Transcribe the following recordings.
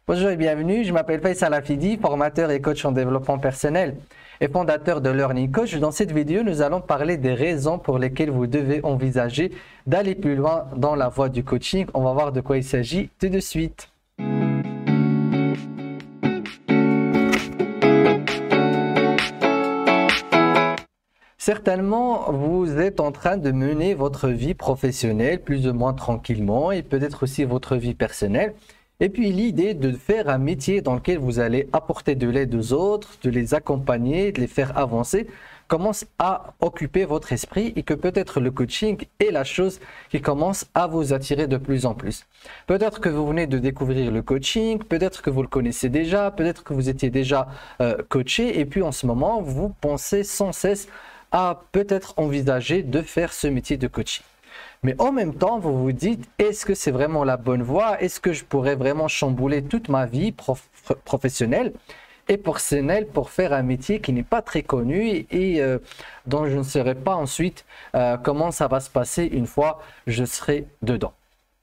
Bonjour et bienvenue, je m'appelle Faisal Afidi, formateur et coach en développement personnel et fondateur de Learning Coach. Dans cette vidéo, nous allons parler des raisons pour lesquelles vous devez envisager d'aller plus loin dans la voie du coaching. On va voir de quoi il s'agit tout de suite. Certainement, vous êtes en train de mener votre vie professionnelle plus ou moins tranquillement et peut-être aussi votre vie personnelle. Et puis l'idée de faire un métier dans lequel vous allez apporter de l'aide aux autres, de les accompagner, de les faire avancer, commence à occuper votre esprit et que peut-être le coaching est la chose qui commence à vous attirer de plus en plus. Peut-être que vous venez de découvrir le coaching, peut-être que vous le connaissez déjà, peut-être que vous étiez déjà coaché et puis en ce moment, vous pensez sans cesse à peut-être envisager de faire ce métier de coaching. Mais en même temps, vous vous dites, est-ce que c'est vraiment la bonne voie? Est-ce que je pourrais vraiment chambouler toute ma vie professionnelle et personnelle pour faire un métier qui n'est pas très connu et dont je ne saurais pas ensuite comment ça va se passer une fois je serai dedans?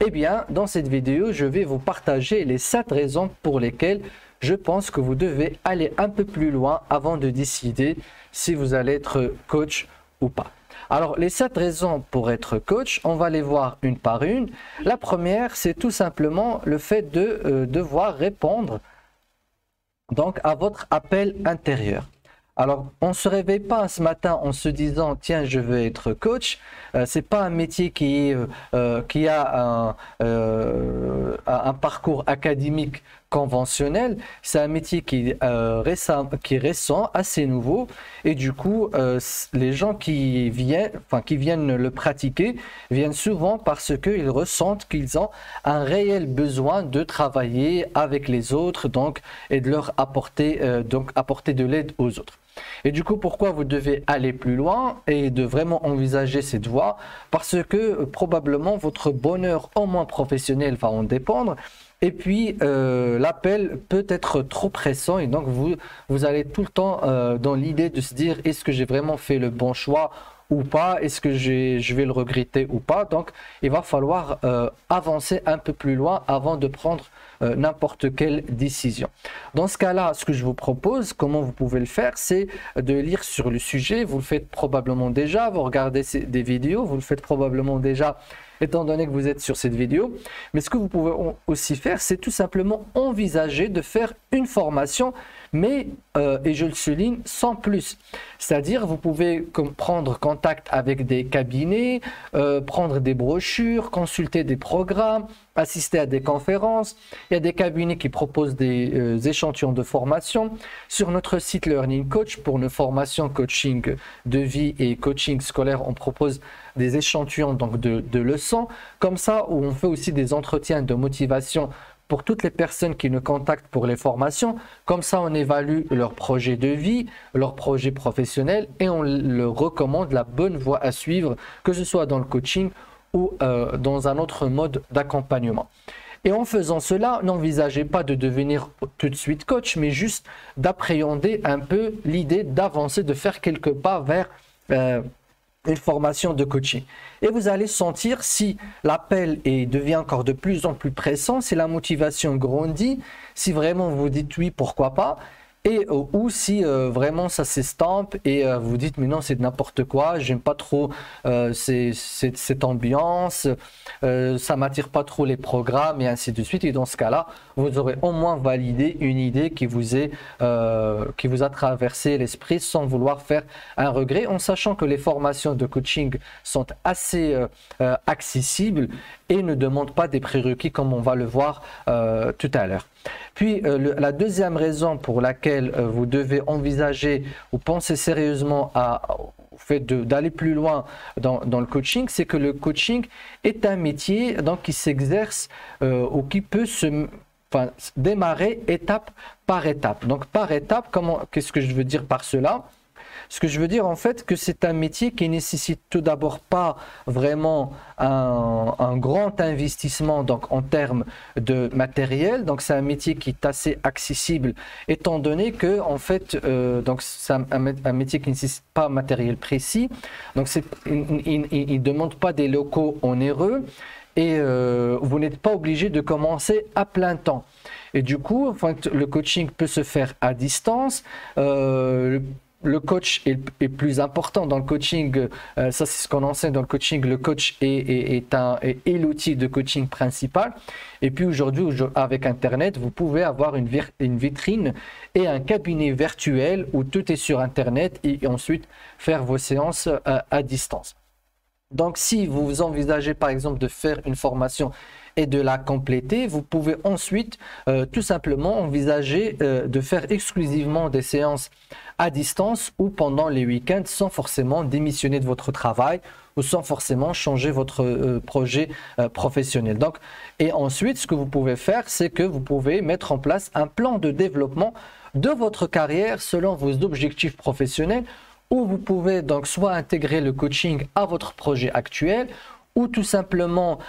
Eh bien, dans cette vidéo, je vais vous partager les 7 raisons pour lesquelles je pense que vous devez aller un peu plus loin avant de décider si vous allez être coach ou pas. Alors, les 7 raisons pour être coach, on va les voir une par une. La première, c'est tout simplement le fait de devoir répondre donc, à votre appel intérieur. Alors, on ne se réveille pas ce matin en se disant « Tiens, je veux être coach ». Ce n'est pas un métier qui a un parcours académique conventionnel. C'est un métier qui est récent, assez nouveau. Et du coup, les gens qui viennent le pratiquer viennent souvent parce qu'ils ressentent qu'ils ont un réel besoin de travailler avec les autres et de leur apporter de l'aide aux autres. Et du coup, pourquoi vous devez aller plus loin et de vraiment envisager cette voie? Parce que probablement votre bonheur au moins professionnel va en dépendre. Et puis, l'appel peut être trop pressant et donc vous allez tout le temps dans l'idée de se dire est-ce que j'ai vraiment fait le bon choix ou pas? Est-ce que je vais le regretter ou pas? Donc, il va falloir avancer un peu plus loin avant de prendre n'importe quelle décision. Dans ce cas-là, ce que je vous propose, comment vous pouvez le faire, c'est de lire sur le sujet. Vous le faites probablement déjà, vous regardez des vidéos, vous le faites probablement déjà étant donné que vous êtes sur cette vidéo. Mais ce que vous pouvez aussi faire, c'est tout simplement envisager de faire une formation, mais, et je le souligne, sans plus. C'est-à-dire, vous pouvez prendre contact avec des cabinets, prendre des brochures, consulter des programmes, assister à des conférences. Il y a des cabinets qui proposent des échantillons de formation. Sur notre site Learning Coach, pour nos formations coaching de vie et coaching scolaire, on propose des échantillons de leçons. Comme ça, où on fait aussi des entretiens de motivation pour toutes les personnes qui nous contactent pour les formations. Comme ça, on évalue leur projet de vie, leur projet professionnel et on leur recommande la bonne voie à suivre, que ce soit dans le coaching ou dans un autre mode d'accompagnement. Et en faisant cela, n'envisagez pas de devenir tout de suite coach, mais juste d'appréhender un peu l'idée d'avancer, de faire quelques pas vers une formation de coaching. Et vous allez sentir si l'appel devient encore de plus en plus pressant, si la motivation grandit, si vraiment vous dites oui, pourquoi pas, ou si vraiment ça s'estampe et vous dites mais non, c'est n'importe quoi, j'aime pas trop cette ambiance, ça m'attire pas trop les programmes et ainsi de suite. Et dans ce cas-là, vous aurez au moins validé une idée qui vous a traversé l'esprit sans vouloir faire un regret, en sachant que les formations de coaching sont assez accessibles et ne demandent pas des prérequis comme on va le voir tout à l'heure. Puis la deuxième raison pour laquelle vous devez envisager ou penser sérieusement au fait d'aller plus loin dans le coaching, c'est que le coaching est un métier qui s'exerce ou qui peut démarrer étape par étape. Donc par étape, qu'est-ce que je veux dire par cela? Ce que je veux dire en fait que c'est un métier qui nécessite tout d'abord pas vraiment un grand investissement en termes de matériel. Donc c'est un métier qui est assez accessible étant donné que en fait c'est un métier qui ne nécessite pas un matériel précis. Donc il ne demande pas des locaux onéreux et vous n'êtes pas obligé de commencer à plein temps. Et du coup, enfin, le coaching peut se faire à distance. Le coach est plus important dans le coaching. Ça, c'est ce qu'on enseigne dans le coaching. Le coach est l'outil de coaching principal. Et puis aujourd'hui, avec Internet, vous pouvez avoir une vitrine et un cabinet virtuel où tout est sur Internet et ensuite faire vos séances à distance. Donc, si vous envisagez par exemple de faire une formation et de la compléter, vous pouvez ensuite tout simplement envisager de faire exclusivement des séances à distance ou pendant les week-ends sans forcément démissionner de votre travail ou sans forcément changer votre projet professionnel. Donc, et ensuite, ce que vous pouvez faire, c'est que vous pouvez mettre en place un plan de développement de votre carrière selon vos objectifs professionnels, où vous pouvez donc soit intégrer le coaching à votre projet actuel ou tout simplement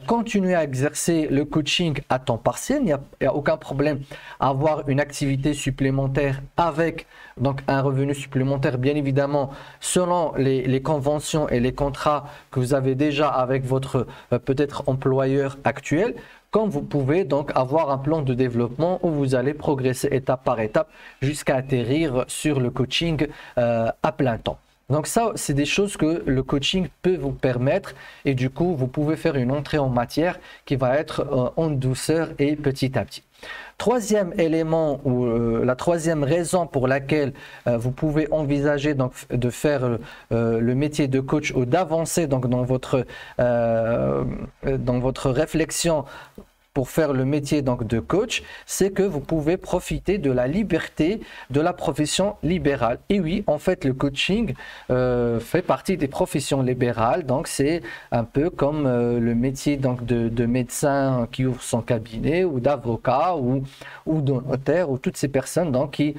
continuer à exercer le coaching à temps partiel. Il n'y a aucun problème à avoir une activité supplémentaire avec donc un revenu supplémentaire, bien évidemment, selon les conventions et les contrats que vous avez déjà avec votre peut-être employeur actuel. Comme vous pouvez donc avoir un plan de développement où vous allez progresser étape par étape jusqu'à atterrir sur le coaching à plein temps. Donc ça, c'est des choses que le coaching peut vous permettre et du coup, vous pouvez faire une entrée en matière qui va être en douceur et petit à petit. Troisième élément ou la troisième raison pour laquelle vous pouvez envisager donc de faire le métier de coach ou d'avancer donc dans votre réflexion pour faire le métier donc de coach, c'est que vous pouvez profiter de la liberté de la profession libérale. Et oui, en fait, le coaching fait partie des professions libérales. Donc, c'est un peu comme le métier donc de médecin qui ouvre son cabinet ou d'avocat ou de notaire ou toutes ces personnes donc, qui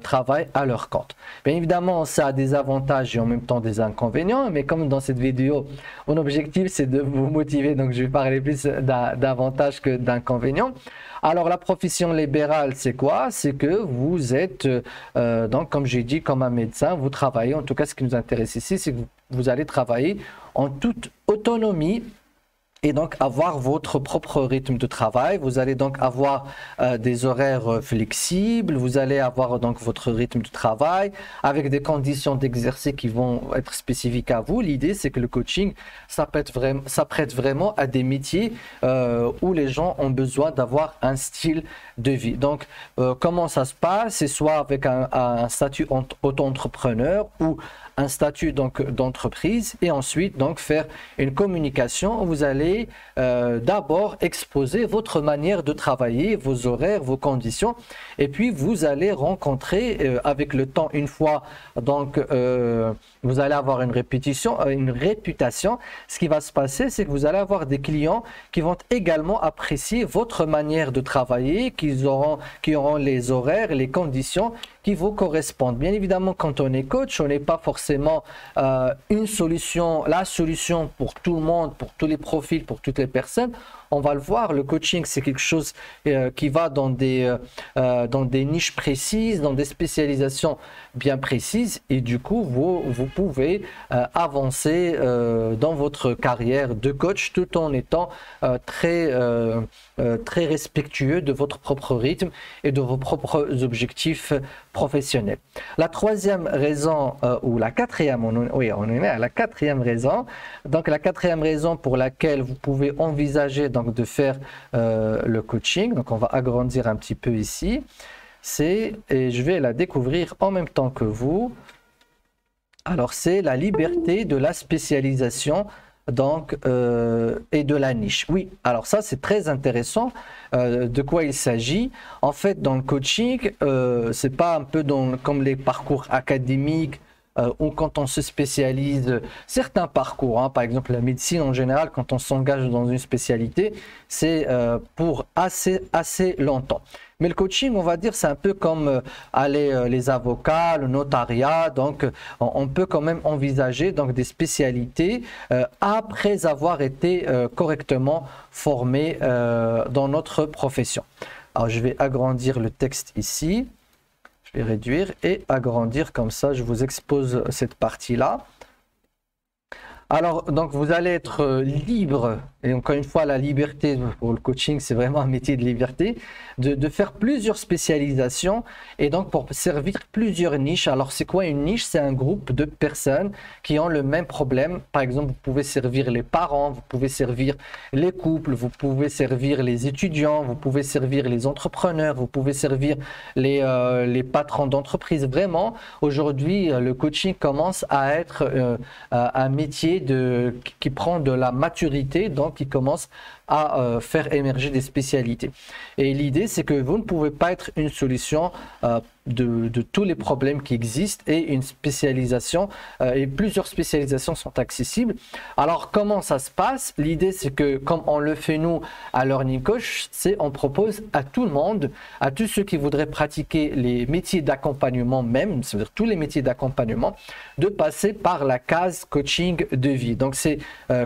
travaillent à leur compte. Bien évidemment, ça a des avantages et en même temps des inconvénients. Mais comme dans cette vidéo, mon objectif, c'est de vous motiver. Donc, je vais parler plus d'avantages que d'inconvénients. Alors la profession libérale, c'est quoi? C'est que vous êtes, donc comme j'ai dit, comme un médecin, vous travaillez, en tout cas ce qui nous intéresse ici, c'est que vous allez travailler en toute autonomie et donc avoir votre propre rythme de travail. Vous allez donc avoir des horaires flexibles, vous allez avoir donc votre rythme de travail avec des conditions d'exercice qui vont être spécifiques à vous. L'idée, c'est que le coaching, ça prête vraiment à des métiers où les gens ont besoin d'avoir un style de vie. Donc, comment ça se passe? C'est soit avec un statut auto-entrepreneur ou un statut donc d'entreprise et ensuite donc faire une communication où vous allez d'abord exposer votre manière de travailler, vos horaires, vos conditions et puis vous allez rencontrer avec le temps une fois donc vous allez avoir une réputation. Ce qui va se passer, c'est que vous allez avoir des clients qui vont également apprécier votre manière de travailler, qui auront les horaires, les conditions qui vous correspondent. Bien évidemment, quand on est coach, on n'est pas forcément la solution pour tout le monde, pour tous les profils, pour toutes les personnes. On va le voir, le coaching, c'est quelque chose qui va dans des niches précises, dans des spécialisations bien précises et du coup, vous pouvez avancer dans votre carrière de coach tout en étant très respectueux de votre propre rythme et de vos propres objectifs professionnels. La troisième raison, ou la quatrième, on est à la quatrième raison. Donc la quatrième raison pour laquelle vous pouvez envisager donc de faire le coaching, donc on va agrandir un petit peu ici, et je vais la découvrir en même temps que vous. Alors c'est la liberté de la spécialisation donc et de la niche. Oui, alors ça c'est très intéressant. De quoi il s'agit? En fait, dans le coaching, c'est pas un peu comme les parcours académiques ou quand on se spécialise, certains parcours, hein, par exemple la médecine en général, quand on s'engage dans une spécialité, c'est pour assez longtemps. Mais le coaching, on va dire, c'est un peu comme les avocats, le notariat. Donc, on peut quand même envisager donc, des spécialités après avoir été correctement formé dans notre profession. Alors, je vais agrandir le texte ici. Je vais réduire et agrandir comme ça. Je vous expose cette partie-là. Alors, donc, vous allez être libre et encore une fois, la liberté pour le coaching, c'est vraiment un métier de liberté, de faire plusieurs spécialisations et donc pour servir plusieurs niches. Alors, c'est quoi une niche? C'est un groupe de personnes qui ont le même problème. Par exemple, vous pouvez servir les parents, vous pouvez servir les couples, vous pouvez servir les étudiants, vous pouvez servir les entrepreneurs, vous pouvez servir les patrons d'entreprise. Vraiment, aujourd'hui, le coaching commence à être un métier qui prend de la maturité, donc qui commence à faire émerger des spécialités. Et l'idée, c'est que vous ne pouvez pas être une solution de tous les problèmes qui existent, et une spécialisation et plusieurs spécialisations sont accessibles. Alors, comment ça se passe? L'idée, c'est que comme on le fait nous à Learning Coach, c'est on propose à tout le monde, à tous ceux qui voudraient pratiquer les métiers d'accompagnement même, c'est-à-dire tous les métiers d'accompagnement, de passer par la case coaching de vie. Donc, c'est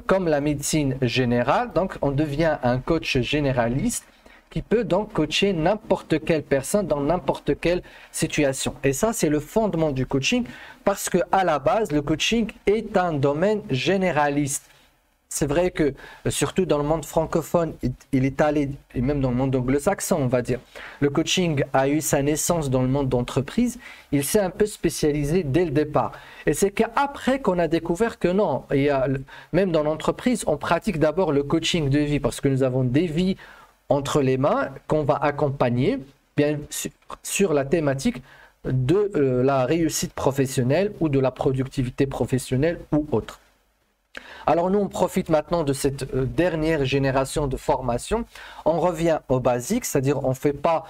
comme la médecine générale, donc on devient un coach généraliste qui peut donc coacher n'importe quelle personne dans n'importe quelle situation. Et ça, c'est le fondement du coaching, parce que à la base, le coaching est un domaine généraliste. C'est vrai que, surtout dans le monde francophone, il est allé, et même dans le monde anglo-saxon, on va dire, le coaching a eu sa naissance dans le monde d'entreprise, il s'est un peu spécialisé dès le départ. Et c'est qu'après qu'on a découvert que non, même dans l'entreprise, on pratique d'abord le coaching de vie, parce que nous avons des vies entre les mains qu'on va accompagner bien sur la thématique de la réussite professionnelle ou de la productivité professionnelle ou autre. Alors nous, on profite maintenant de cette dernière génération de formation. On revient au basique, c'est-à-dire on ne fait pas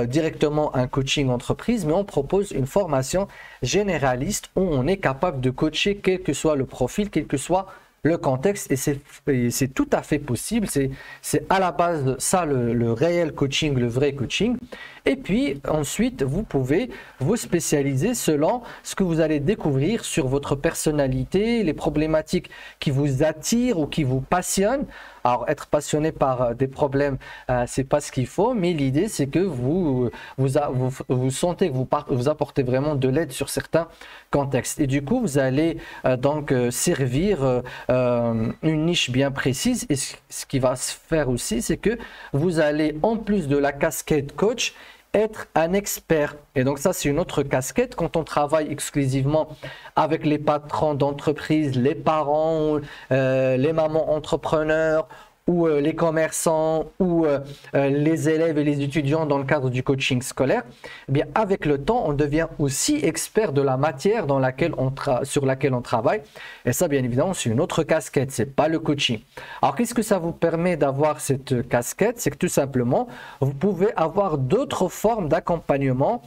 directement un coaching entreprise, mais on propose une formation généraliste où on est capable de coacher quel que soit le profil, quel que soit le contexte, et c'est tout à fait possible. C'est à la base ça le réel coaching, le vrai coaching. Et puis ensuite, vous pouvez vous spécialiser selon ce que vous allez découvrir sur votre personnalité, les problématiques qui vous attirent ou qui vous passionnent. Alors, être passionné par des problèmes, c'est pas ce qu'il faut, mais l'idée, c'est que vous sentez que vous apportez vraiment de l'aide sur certains contextes. Et du coup, vous allez donc servir une niche bien précise. Et ce qui va se faire aussi, c'est que vous allez, en plus de la casquette coach, être un expert. Et donc ça, c'est une autre casquette quand on travaille exclusivement avec les patrons d'entreprise, les parents, les mamans entrepreneurs, ou les commerçants, ou les élèves et les étudiants dans le cadre du coaching scolaire. Eh bien, avec le temps, on devient aussi expert de la matière sur laquelle on travaille. Et ça, bien évidemment, c'est une autre casquette, c'est pas le coaching. Alors, qu'est-ce que ça vous permet d'avoir cette casquette? C'est que tout simplement, vous pouvez avoir d'autres formes d'accompagnement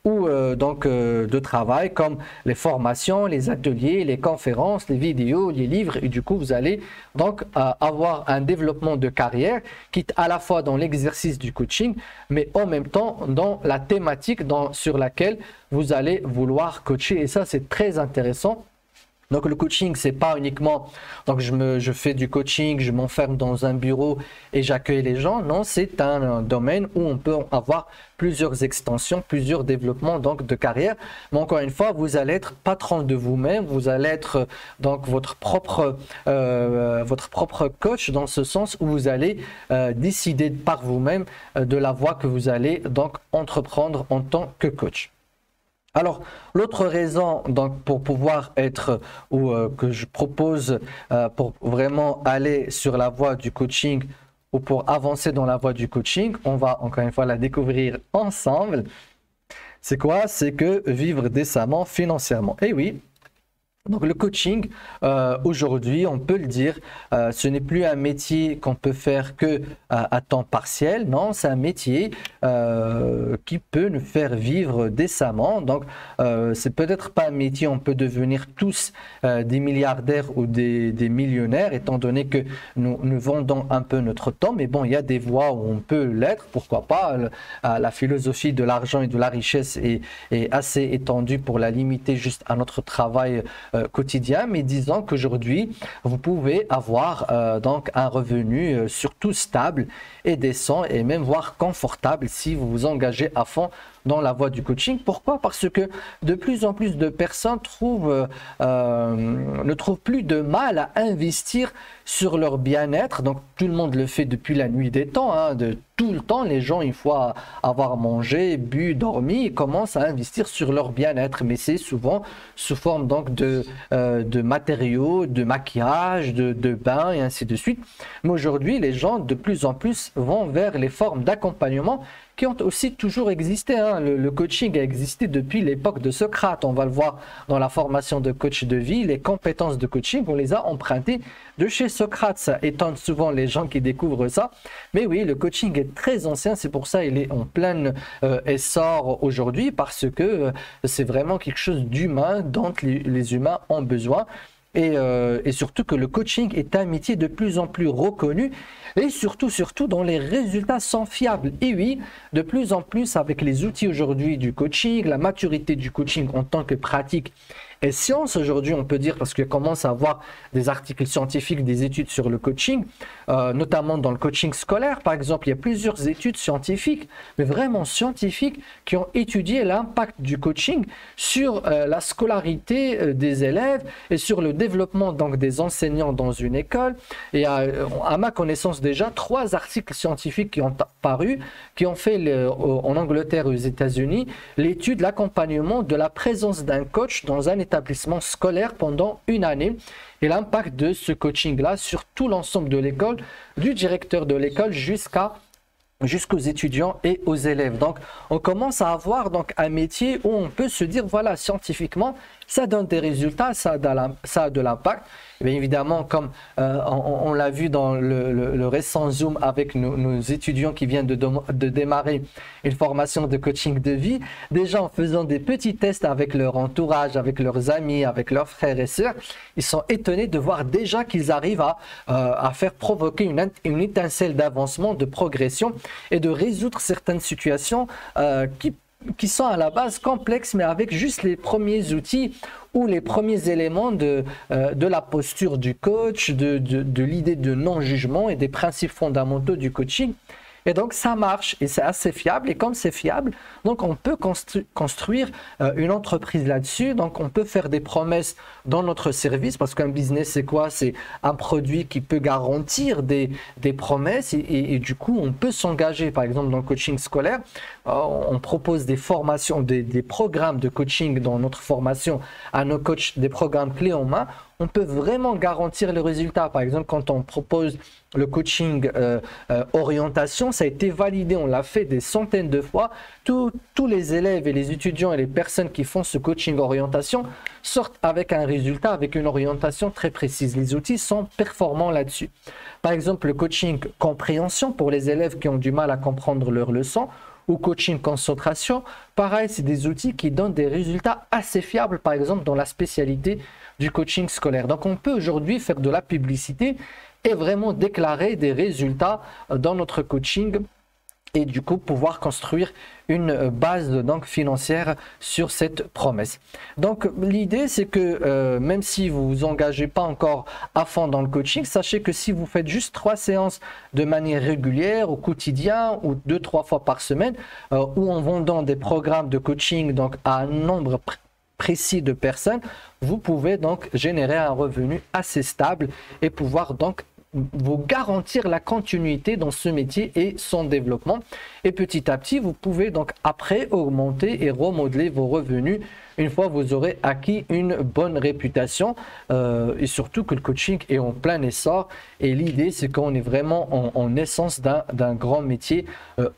ou de travail, comme les formations, les ateliers, les conférences, les vidéos, les livres, et du coup vous allez donc avoir un développement de carrière qui est à la fois dans l'exercice du coaching, mais en même temps dans la thématique sur laquelle vous allez vouloir coacher. Et ça, c'est très intéressant. Donc le coaching, c'est pas uniquement donc je fais du coaching, je m'enferme dans un bureau et j'accueille les gens. Non, c'est un domaine où on peut avoir plusieurs extensions, plusieurs développements donc de carrière. Mais encore une fois, vous allez être patron de vous-même, vous allez être donc votre propre coach, dans ce sens où vous allez décider par vous-même de la voie que vous allez donc entreprendre en tant que coach. Alors, l'autre raison donc, pour pouvoir être, ou que je propose pour vraiment aller sur la voie du coaching ou pour avancer dans la voie du coaching, on va encore une fois la découvrir ensemble. C'est quoi? C'est que vivre décemment financièrement. Et oui. Donc le coaching, aujourd'hui, on peut le dire, ce n'est plus un métier qu'on peut faire que à temps partiel. Non, c'est un métier qui peut nous faire vivre décemment. Donc, c'est peut-être pas un métier où on peut devenir tous des milliardaires ou des millionnaires, étant donné que nous vendons un peu notre temps. Mais bon, il y a des voies où on peut l'être, pourquoi pas. La philosophie de l'argent et de la richesse est assez étendue pour la limiter juste à notre travail quotidien, mais disons qu'aujourd'hui, vous pouvez avoir donc un revenu surtout stable et décent et même voire confortable si vous vous engagez à fond dans la voie du coaching. Pourquoi? Parce que de plus en plus de personnes ne trouvent plus de mal à investir sur leur bien-être. Donc tout le monde le fait depuis la nuit des temps, hein, de tout le temps. Les gens, une fois avoir mangé, bu, dormi, ils commencent à investir sur leur bien-être. Mais c'est souvent sous forme donc de matériaux, de maquillage, de bains et ainsi de suite. Mais aujourd'hui, les gens de plus en plus vont vers les formes d'accompagnement qui ont aussi toujours existé. Hein. Le coaching a existé depuis l'époque de Socrate. On va le voir dans la formation de coach de vie. Les compétences de coaching, on les a empruntées de chez Socrate. Ça étonne souvent les gens qui découvrent ça. Mais oui, le coaching est très ancien. C'est pour ça qu'il est en plein essor aujourd'hui, parce que c'est vraiment quelque chose d'humain dont les humains ont besoin. Et surtout que le coaching est un métier de plus en plus reconnu et surtout dont les résultats sont fiables. Et oui, de plus en plus avec les outils aujourd'hui du coaching, la maturité du coaching en tant que pratique et science aujourd'hui, on peut dire, parce qu'il commence à avoir des articles scientifiques, des études sur le coaching, notamment dans le coaching scolaire, par exemple. Il y a plusieurs études scientifiques, mais vraiment scientifiques, qui ont étudié l'impact du coaching sur la scolarité des élèves et sur le développement donc, des enseignants dans une école. Et à ma connaissance déjà, 3 articles scientifiques qui ont paru, qui ont fait en Angleterre et aux États-Unis l'étude, l'accompagnement de la présence d'un coach dans un établissement scolaire pendant une année et l'impact de ce coaching-là sur tout l'ensemble de l'école, du directeur de l'école jusqu'aux étudiants et aux élèves. Donc, on commence à avoir donc un métier où on peut se dire, voilà, scientifiquement, ça donne des résultats, ça a de l'impact. Bien évidemment, comme on l'a vu dans le récent Zoom avec nos étudiants qui viennent de démarrer une formation de coaching de vie, déjà en faisant des petits tests avec leur entourage, avec leurs amis, avec leurs frères et sœurs, ils sont étonnés de voir déjà qu'ils arrivent à faire provoquer une étincelle d'avancement, de progression et de résoudre certaines situations qui sont à la base complexes, mais avec juste les premiers outils ou les premiers éléments de la posture du coach, de l'idée de non-jugement et des principes fondamentaux du coaching. Et donc, ça marche et c'est assez fiable. Et comme c'est fiable, donc on peut construire une entreprise là-dessus. Donc, on peut faire des promesses dans notre service parce qu'un business, c'est quoi? C'est un produit qui peut garantir des promesses et du coup, on peut s'engager. Par exemple, dans le coaching scolaire, on propose des formations, des programmes de coaching dans notre formation à nos coachs, des programmes clés en main. On peut vraiment garantir les résultats. Par exemple, quand on propose le coaching orientation, ça a été validé, on l'a fait des centaines de fois. Tous les élèves et les étudiants et les personnes qui font ce coaching orientation sortent avec un résultat, avec une orientation très précise. Les outils sont performants là-dessus. Par exemple, le coaching compréhension pour les élèves qui ont du mal à comprendre leurs leçons, ou coaching concentration, pareil, c'est des outils qui donnent des résultats assez fiables, par exemple, dans la spécialité du coaching scolaire. Donc, on peut aujourd'hui faire de la publicité et vraiment déclarer des résultats dans notre coaching et du coup pouvoir construire une base donc financière sur cette promesse. Donc l'idée c'est que même si vous vous engagez pas encore à fond dans le coaching, sachez que si vous faites juste 3 séances de manière régulière au quotidien ou 2-3 fois par semaine ou en vendant des programmes de coaching donc à un nombre précis de personnes, vous pouvez donc générer un revenu assez stable et pouvoir donc vous garantir la continuité dans ce métier et son développement. Et petit à petit, vous pouvez donc après augmenter et remodeler vos revenus une fois vous aurez acquis une bonne réputation et surtout que le coaching est en plein essor. Et l'idée, c'est qu'on est vraiment en essence d'un grand métier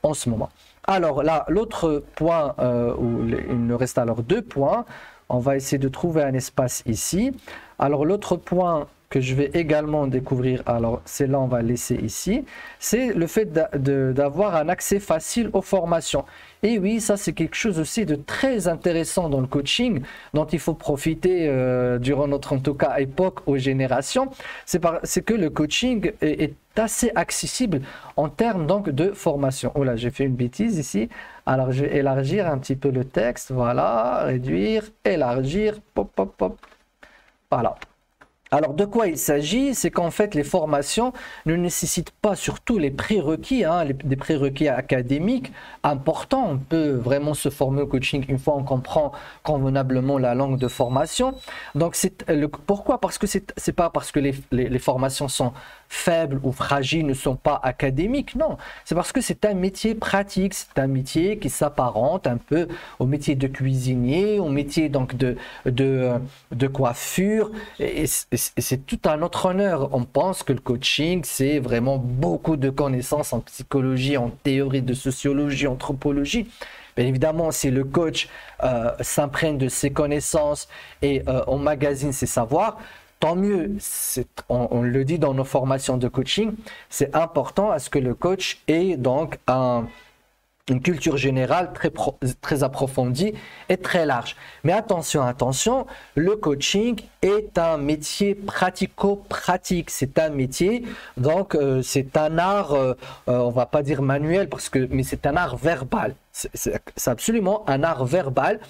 en ce moment. Alors là, l'autre point, il me reste alors 2 points. On va essayer de trouver un espace ici. Alors l'autre point que je vais également découvrir, alors c'est là on va laisser ici, c'est le fait d'avoir un accès facile aux formations. Et oui, ça c'est quelque chose aussi de très intéressant dans le coaching, dont il faut profiter durant notre en tout cas époque aux générations, c'est que le coaching est assez accessible en termes donc de formation. Oh là, j'ai fait une bêtise ici, alors je vais élargir un petit peu le texte, voilà, réduire, élargir, pop, pop, pop. Voilà. Alors, de quoi il s'agit? C'est qu'en fait, les formations ne nécessitent pas surtout les prérequis, hein, des prérequis académiques importants. On peut vraiment se former au coaching une fois on comprend convenablement la langue de formation. Donc, pourquoi? Parce que c'est pas parce que les formations sont faibles ou fragiles, ne sont pas académiques. Non, c'est parce que c'est un métier pratique, c'est un métier qui s'apparente un peu au métier de cuisinier, au métier donc de coiffure. Et c'est tout un autre honneur. On pense que le coaching, c'est vraiment beaucoup de connaissances en psychologie, en théorie de sociologie, anthropologie. Bien évidemment, si le coach s'imprègne de ses connaissances et emmagasine ses savoirs, tant mieux. On le dit dans nos formations de coaching, c'est important à ce que le coach ait donc une culture générale très approfondie et très large. Mais attention, attention, le coaching est un métier pratico-pratique. C'est un métier, donc c'est un art, on va pas dire manuel, mais c'est un art verbal. C'est absolument un art verbal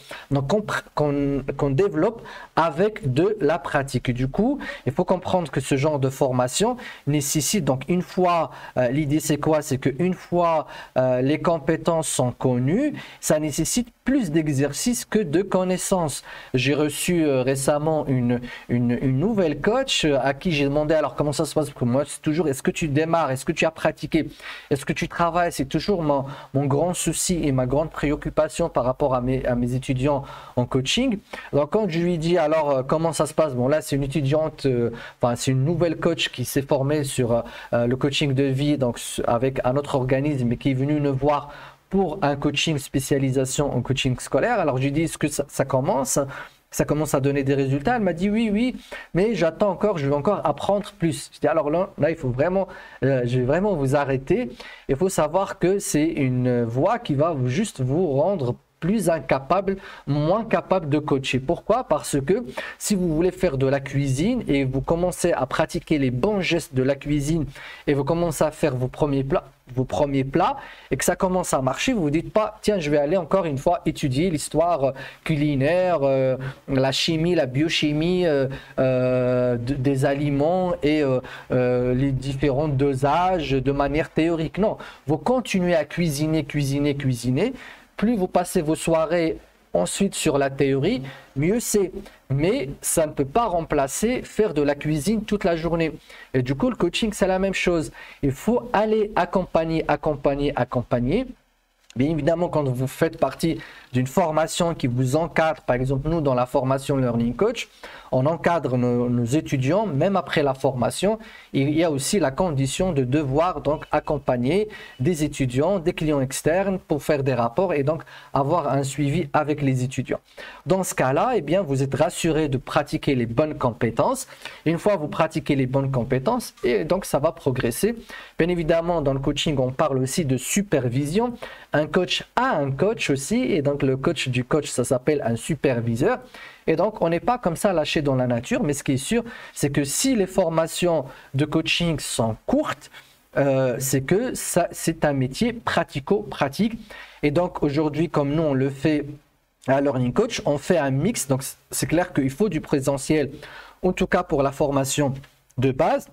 qu'on développe avec de la pratique. Du coup, il faut comprendre que ce genre de formation nécessite donc une fois, l'idée c'est quoi? C'est qu'une fois les compétences sont connues, ça nécessite plus d'exercice que de connaissances. J'ai reçu récemment une nouvelle coach à qui j'ai demandé alors comment ça se passe, pour moi c'est toujours est-ce que tu démarres, est-ce que tu as pratiqué, est-ce que tu travailles, c'est toujours mon grand souci et ma grande préoccupation par rapport à mes étudiants en coaching. Donc quand je lui dis alors comment ça se passe, bon là c'est une étudiante, enfin c'est une nouvelle coach qui s'est formée sur le coaching de vie, donc avec un autre organisme et qui est venue nous voir pour un coaching spécialisation en coaching scolaire. Alors je lui dis est-ce que ça commence à donner des résultats? Elle m'a dit oui, mais j'attends encore, je veux encore apprendre plus. Je dis alors là il faut vraiment, je vais vraiment vous arrêter. Il faut savoir que c'est une voie qui va juste vous rendre plus incapable, moins capable de coacher. Pourquoi? Parce que si vous voulez faire de la cuisine et vous commencez à pratiquer les bons gestes de la cuisine et vous commencez à faire vos premiers plats et que ça commence à marcher, vous vous dites pas tiens je vais aller encore une fois étudier l'histoire culinaire, la chimie, la biochimie des aliments et les différents dosages de manière théorique. Non, vous continuez à cuisiner. Plus vous passez vos soirées ensuite sur la théorie, mieux c'est. Mais ça ne peut pas remplacer faire de la cuisine toute la journée. Et du coup, le coaching, c'est la même chose. Il faut aller accompagner. Bien évidemment, quand vous faites partie d'une formation qui vous encadre, par exemple nous dans la formation Learning Coach, on encadre nos étudiants, même après la formation. Il y a aussi la condition de devoir donc accompagner des étudiants, des clients externes pour faire des rapports et donc avoir un suivi avec les étudiants. Dans ce cas-là, eh bien, vous êtes rassuré de pratiquer les bonnes compétences. Une fois vous pratiquez les bonnes compétences, et donc ça va progresser. Bien évidemment, dans le coaching, on parle aussi de supervision. Un coach a un coach aussi, et donc le coach du coach, ça s'appelle un superviseur. Et donc, on n'est pas comme ça lâché dans la nature, mais ce qui est sûr, c'est que si les formations de coaching sont courtes, c'est que c'est un métier pratico-pratique. Et donc, aujourd'hui, comme nous, on le fait à Learning Coach, on fait un mix. Donc, c'est clair qu'il faut du présentiel, en tout cas pour la formation de base.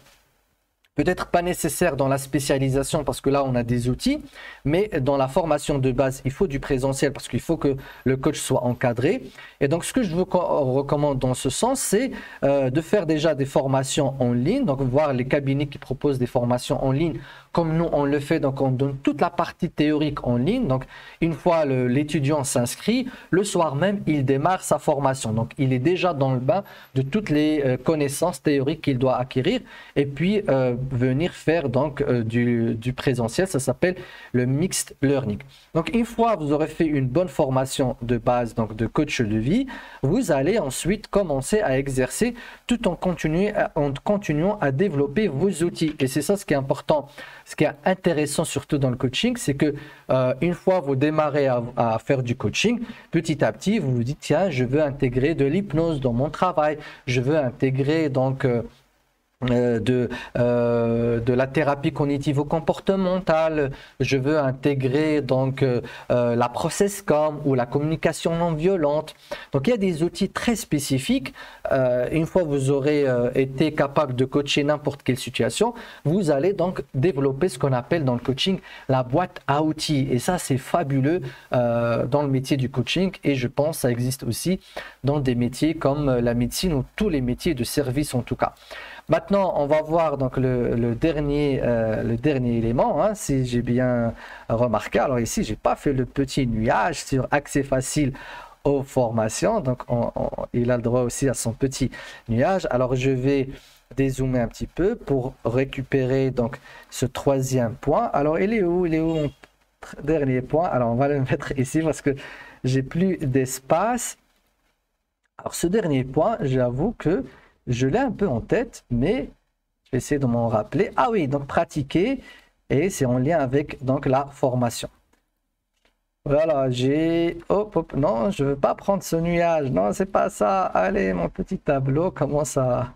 Peut-être pas nécessaire dans la spécialisation parce que là, on a des outils, mais dans la formation de base, il faut du présentiel parce qu'il faut que le coach soit encadré. Et donc, ce que je vous recommande dans ce sens, c'est de faire déjà des formations en ligne, donc voir les cabinets qui proposent des formations en ligne comme nous, on le fait. Donc, on donne toute la partie théorique en ligne. Donc, une fois l'étudiant s'inscrit, le soir même, il démarre sa formation. Donc, il est déjà dans le bain de toutes les connaissances théoriques qu'il doit acquérir et puis venir faire donc du présentiel. Ça s'appelle le mixed learning. Donc, une fois vous aurez fait une bonne formation de base, donc de coach de vie, vous allez ensuite commencer à exercer tout en continuant à développer vos outils. Et c'est ça ce qui est important. Ce qui est intéressant surtout dans le coaching, c'est que une fois vous démarrez à faire du coaching, petit à petit, vous vous dites tiens, je veux intégrer de l'hypnose dans mon travail, je veux intégrer donc de la thérapie cognitivo-comportementale, je veux intégrer donc la process-com ou la communication non violente. Donc il y a des outils très spécifiques. Une fois que vous aurez été capable de coacher n'importe quelle situation, vous allez donc développer ce qu'on appelle dans le coaching la boîte à outils. Et ça, c'est fabuleux dans le métier du coaching, et je pense que ça existe aussi dans des métiers comme la médecine ou tous les métiers de service en tout cas. Maintenant, on va voir donc le dernier élément, hein, si j'ai bien remarqué. Alors ici, j'ai pas fait le petit nuage sur accès facile aux formations. Donc, il a le droit aussi à son petit nuage. Alors, je vais dézoomer un petit peu pour récupérer donc ce troisième point. Alors, il est où mon dernier point? Alors, on va le mettre ici parce que j'ai plus d'espace. Alors, ce dernier point, j'avoue que je l'ai un peu en tête, mais je vais essayer de m'en rappeler. Ah oui, donc pratiquer, et c'est en lien avec donc la formation. Voilà, j'ai... Hop, non, je ne veux pas prendre ce nuage. Non, c'est pas ça. Allez, mon petit tableau commence à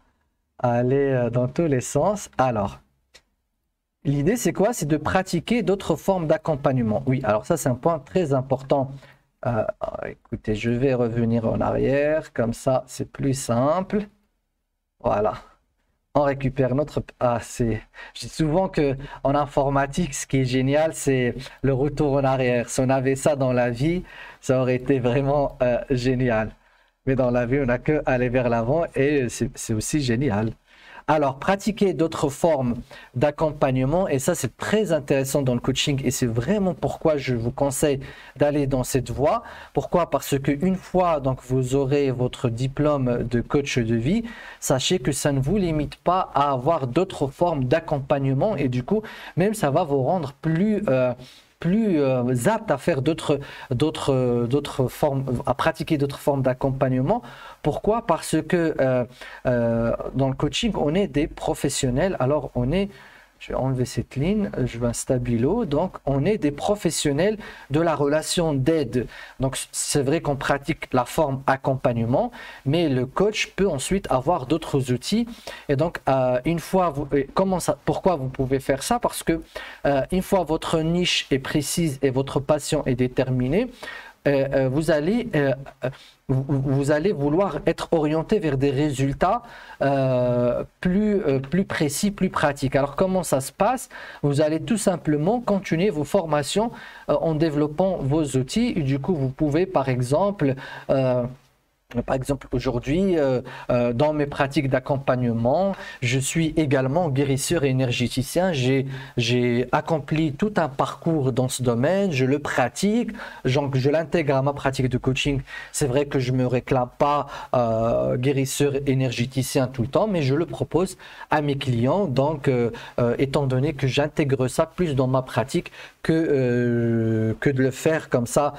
aller dans tous les sens. Alors, l'idée, c'est quoi? C'est de pratiquer d'autres formes d'accompagnement. Oui, alors ça, c'est un point très important. Écoutez, je vais revenir en arrière. Comme ça, c'est plus simple. Voilà, on récupère notre... je dis souvent qu'en informatique, ce qui est génial, c'est le retour en arrière. Si on avait ça dans la vie, ça aurait été vraiment génial. Mais dans la vie, on n'a que aller vers l'avant, et c'est aussi génial. Alors, pratiquer d'autres formes d'accompagnement, et ça, c'est très intéressant dans le coaching, et c'est vraiment pourquoi je vous conseille d'aller dans cette voie. Pourquoi? Parce qu'une fois donc vous aurez votre diplôme de coach de vie, sachez que ça ne vous limite pas à avoir d'autres formes d'accompagnement, et du coup, même ça va vous rendre plus apte à faire d'autres formes, à pratiquer d'autres formes d'accompagnement. Pourquoi? Parce que dans le coaching, on est des professionnels. Alors, je vais enlever cette ligne, je veux un stabilo. Donc, on est des professionnels de la relation d'aide. Donc, c'est vrai qu'on pratique la forme accompagnement, mais le coach peut ensuite avoir d'autres outils. Et donc, une fois, pourquoi vous pouvez faire ça? Parce que une fois votre niche est précise et votre passion est déterminée, vous allez vouloir être orienté vers des résultats plus précis, plus pratiques. Alors, comment ça se passe? Vous allez tout simplement continuer vos formations en développant vos outils. Et du coup, vous pouvez, par exemple, aujourd'hui, dans mes pratiques d'accompagnement, je suis également guérisseur et énergéticien. J'ai accompli tout un parcours dans ce domaine, je le pratique, je l'intègre à ma pratique de coaching. C'est vrai que je ne me réclame pas guérisseur énergéticien tout le temps, mais je le propose à mes clients. Donc, étant donné que j'intègre ça plus dans ma pratique que de le faire comme ça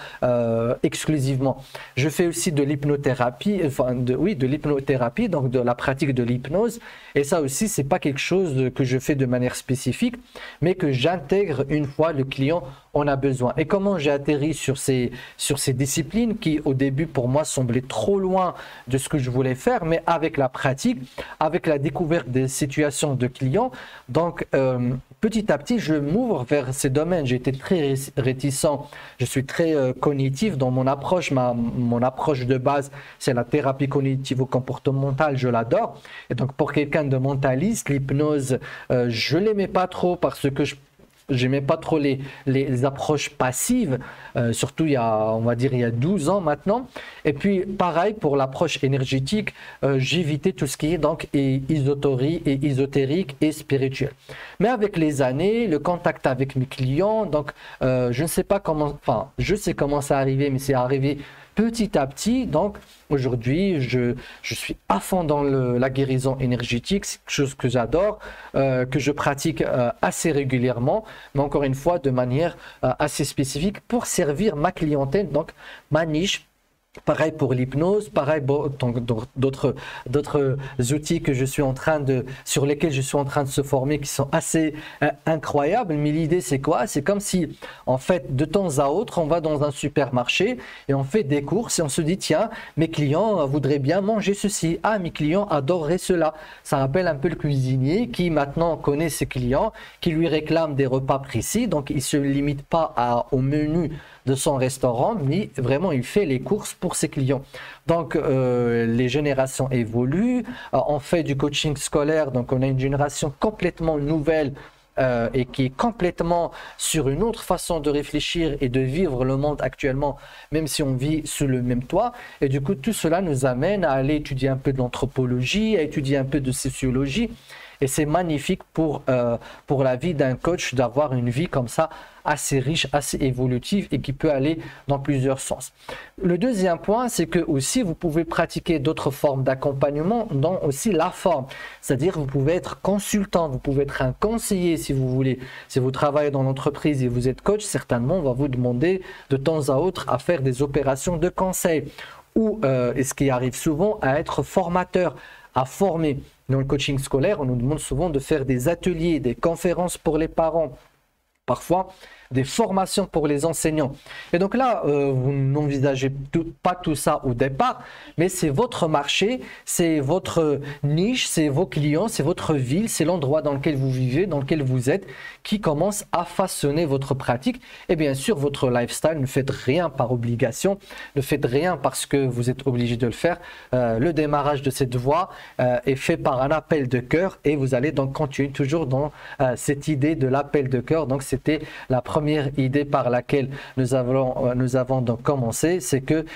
exclusivement. Je fais aussi de l'hypnothérapie, de l'hypnothérapie, donc de la pratique de l'hypnose. Et ça aussi, c'est pas quelque chose que je fais de manière spécifique, mais que j'intègre une fois le client en a besoin. Et comment j'ai atterri sur ces disciplines qui, au début, pour moi, semblaient trop loin de ce que je voulais faire, mais avec la pratique, avec la découverte des situations de clients, donc petit à petit, je m'ouvre vers ces domaines. J'ai été très réticent, je suis très cognitif dans mon approche. Mon approche de base, c'est la thérapie cognitivo-comportementale, je l'adore. Et donc, pour quelqu'un de mentaliste, l'hypnose, je ne l'aimais pas trop parce que je n'aimais pas trop les approches passives, surtout il y a 12 ans maintenant. Et puis pareil pour l'approche énergétique, j'évitais tout ce qui est donc ésotérique et spirituel. Mais avec les années, le contact avec mes clients, donc je ne sais pas comment, enfin je sais comment ça arrivé, mais c'est arrivé petit à petit. Donc aujourd'hui, je suis à fond dans la guérison énergétique, c'est quelque chose que j'adore, que je pratique assez régulièrement, mais encore une fois de manière assez spécifique pour servir ma clientèle, donc ma niche. Pareil pour l'hypnose, pareil d'autres outils que je suis en train sur lesquels je suis en train de se former qui sont assez incroyables. Mais l'idée c'est quoi? C'est comme si en fait de temps à autre on va dans un supermarché et on fait des courses et on se dit tiens, mes clients voudraient bien manger ceci, ah mes clients adoreraient cela. Ça rappelle un peu le cuisinier qui maintenant connaît ses clients, qui lui réclame des repas précis, donc il ne se limite pas au menu de son restaurant, mais vraiment il fait les courses pour ses clients. Donc les générations évoluent, on fait du coaching scolaire, donc on a une génération complètement nouvelle et qui est complètement sur une autre façon de réfléchir et de vivre le monde actuellement, même si on vit sous le même toit. Et du coup tout cela nous amène à aller étudier un peu de l'anthropologie, à étudier un peu de sociologie. Et c'est magnifique pour la vie d'un coach d'avoir une vie comme ça, assez riche, assez évolutive et qui peut aller dans plusieurs sens. Le deuxième point, c'est que aussi vous pouvez pratiquer d'autres formes d'accompagnement dans aussi la forme. C'est-à-dire vous pouvez être consultant, vous pouvez être un conseiller si vous voulez. Si vous travaillez dans l'entreprise et vous êtes coach, certainement on va vous demander de temps à autre à faire des opérations de conseil ou, et ce qui arrive souvent, à être formateur, à former. Dans le coaching scolaire, on nous demande souvent de faire des ateliers, des conférences pour les parents, parfois des formations pour les enseignants. Et donc là, vous n'envisagez pas tout ça au départ, mais c'est votre marché, c'est votre niche, c'est vos clients, c'est votre ville, c'est l'endroit dans lequel vous vivez, dans lequel vous êtes, qui commence à façonner votre pratique. Et bien sûr, votre lifestyle, ne faites rien par obligation, ne faites rien parce que vous êtes obligé de le faire. Le démarrage de cette voie est fait par un appel de cœur et vous allez donc continuer toujours dans cette idée de l'appel de cœur. Donc c'était la première idée par laquelle nous avons donc commencé, c'est que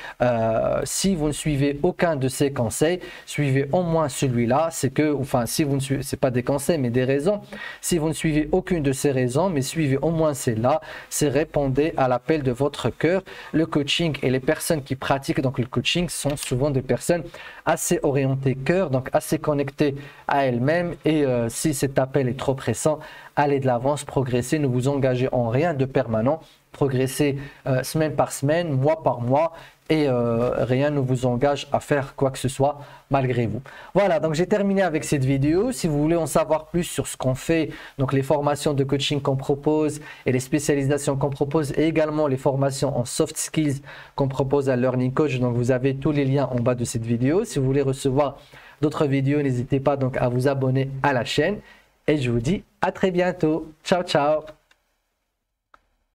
si vous ne suivez aucun de ces conseils, suivez au moins celui-là. C'est que, enfin, si vous ne suivez, c'est pas des conseils mais des raisons. Si vous ne suivez aucune de ces raisons, mais suivez au moins celle-là, c'est répondez à l'appel de votre cœur. Le coaching et les personnes qui pratiquent donc le coaching sont souvent des personnes assez orientées cœur, donc assez connectées à elles-mêmes. Et si cet appel est trop pressant, allez de l'avance, progressez, ne vous engagez en rien de permanent, progressez semaine par semaine, mois par mois et rien ne vous engage à faire quoi que ce soit malgré vous. Voilà, donc j'ai terminé avec cette vidéo. Si vous voulez en savoir plus sur ce qu'on fait, donc les formations de coaching qu'on propose et les spécialisations qu'on propose et également les formations en soft skills qu'on propose à Learning Coach, donc vous avez tous les liens en bas de cette vidéo. Si vous voulez recevoir d'autres vidéos, n'hésitez pas donc à vous abonner à la chaine et je vous dis à très bientôt. Ciao, ciao.